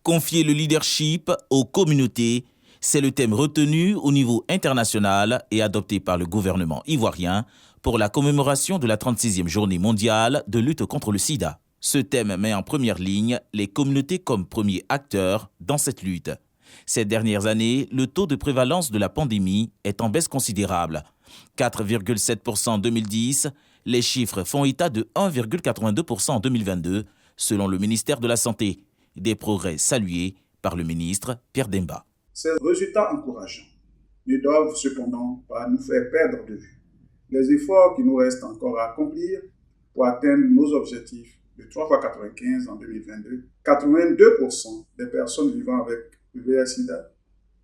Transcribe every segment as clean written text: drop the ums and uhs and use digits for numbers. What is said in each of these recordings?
Confier le leadership aux communautés, c'est le thème retenu au niveau international et adopté par le gouvernement ivoirien pour la commémoration de la 36e journée mondiale de lutte contre le sida. Ce thème met en première ligne les communautés comme premiers acteurs dans cette lutte. Ces dernières années, le taux de prévalence de la pandémie est en baisse considérable. 4,7% en 2010, les chiffres font état de 1,82% en 2022, selon le ministère de la Santé. Des progrès salués par le ministre Pierre Demba. Ces résultats encourageants ne doivent cependant pas nous faire perdre de vue les efforts qui nous restent encore à accomplir pour atteindre nos objectifs de 3 x 95 en 2022. 82% des personnes vivant avec le VIH/SIDA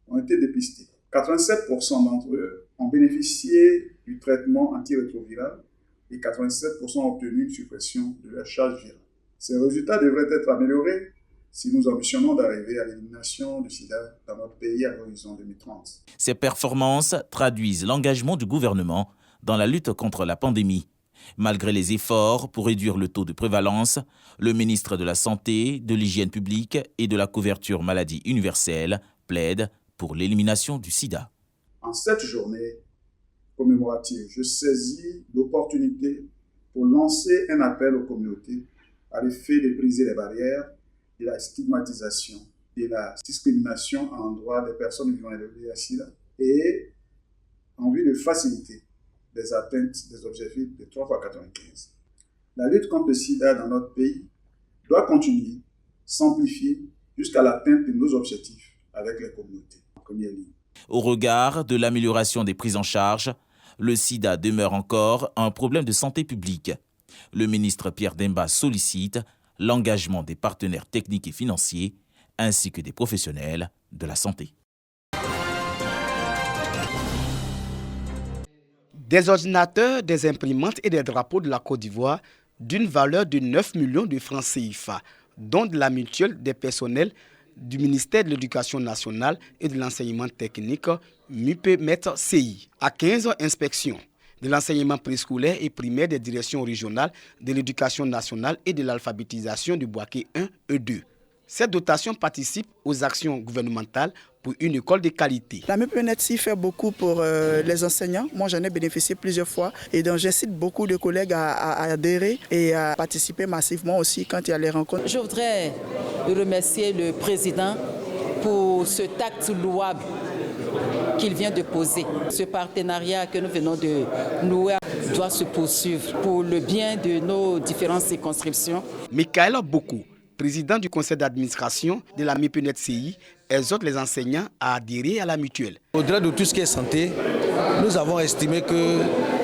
ont été dépistées. 87% d'entre eux ont bénéficié du traitement antirétroviral et 87% ont obtenu une suppression de la charge virale. Ces résultats devraient être améliorés si nous ambitionnons d'arriver à l'élimination du sida dans notre pays à l'horizon 2030. Ces performances traduisent l'engagement du gouvernement dans la lutte contre la pandémie. Malgré les efforts pour réduire le taux de prévalence, le ministre de la Santé, de l'Hygiène publique et de la couverture maladie universelle plaide pour l'élimination du sida. En cette journée commémorative, je saisis l'opportunité pour lancer un appel aux communautés à l'effet de briser les barrières de la stigmatisation et la discrimination à l'endroit des personnes vivant avec le VIH/SIDA et en vue de faciliter les atteintes des objectifs de 3 x 95. La lutte contre le sida dans notre pays doit continuer, s'amplifier jusqu'à l'atteinte de nos objectifs avec les communautés en première ligne. Au regard de l'amélioration des prises en charge, le sida demeure encore un problème de santé publique. Le ministre Pierre Demba sollicite l'engagement des partenaires techniques et financiers, ainsi que des professionnels de la santé. Des ordinateurs, des imprimantes et des drapeaux de la Côte d'Ivoire d'une valeur de 9 millions de francs CFA, dont de la mutuelle des personnels du ministère de l'Éducation nationale et de l'enseignement technique MUPE-MET-CI, à 15 inspections de l'enseignement préscolaire et primaire des directions régionales de l'éducation nationale et de l'alphabétisation du Boaké 1 et 2. Cette dotation participe aux actions gouvernementales pour une école de qualité. La MUPE-MET-CI fait beaucoup pour les enseignants. Moi, j'en ai bénéficié plusieurs fois et donc j'incite beaucoup de collègues à adhérer et à participer massivement aussi quand il y a les rencontres. Je voudrais remercier le président pour ce acte louable qu'il vient de poser. Ce partenariat que nous venons de nouer doit se poursuivre pour le bien de nos différentes circonscriptions. Michael Boku, président du conseil d'administration de la MUPE-MET-CI, exhorte les enseignants à adhérer à la mutuelle. Au-delà de tout ce qui est santé, nous avons estimé que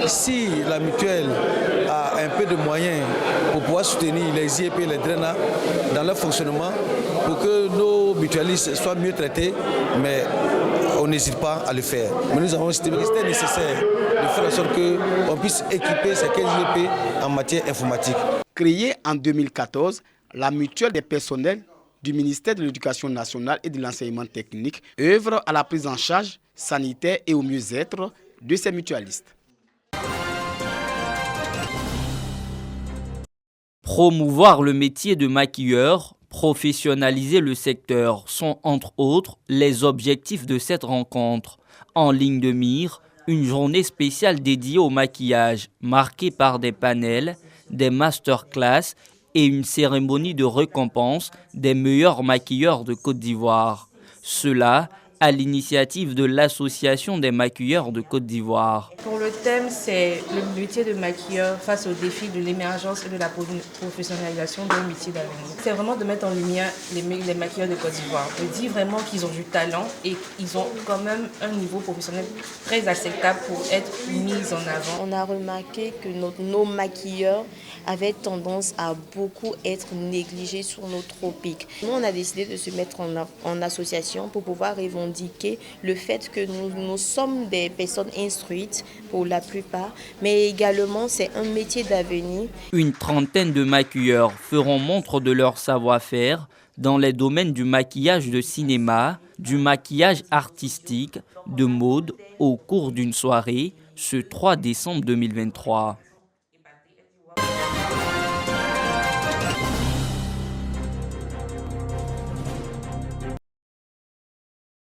si la mutuelle a un peu de moyens pour pouvoir soutenir les IEP et les DRENA dans leur fonctionnement, pour que nos mutualistes soient mieux traités, mais on n'hésite pas à le faire. Mais nous avons estimé que c'était nécessaire de faire en sorte qu'on puisse équiper ces 15 IEP en matière informatique. Créée en 2014, la mutuelle des personnels du ministère de l'Éducation nationale et de l'enseignement technique œuvre à la prise en charge sanitaire et au mieux-être de ces mutualistes. Promouvoir le métier de maquilleur, professionnaliser le secteur sont entre autres les objectifs de cette rencontre. En ligne de mire, une journée spéciale dédiée au maquillage, marquée par des panels, des masterclass et une cérémonie de récompense des meilleurs maquilleurs de Côte d'Ivoire. Cela à l'initiative de l'Association des maquilleurs de Côte d'Ivoire. Pour le thème, c'est le métier de maquilleur face au défi de l'émergence et de la professionnalisation d'un métier d'avenir. C'est vraiment de mettre en lumière les maquilleurs de Côte d'Ivoire, de dire vraiment qu'ils ont du talent et qu'ils ont quand même un niveau professionnel très acceptable pour être mis en avant. On a remarqué que nos maquilleurs avaient tendance à beaucoup être négligés sur nos tropiques. Nous, on a décidé de se mettre en association pour pouvoir revendiquer le fait que nous sommes des personnes instruites pour la plupart, mais également c'est un métier d'avenir. Une trentaine de maquilleurs feront montre de leur savoir-faire dans les domaines du maquillage de cinéma, du maquillage artistique, de mode au cours d'une soirée ce 3 décembre 2023.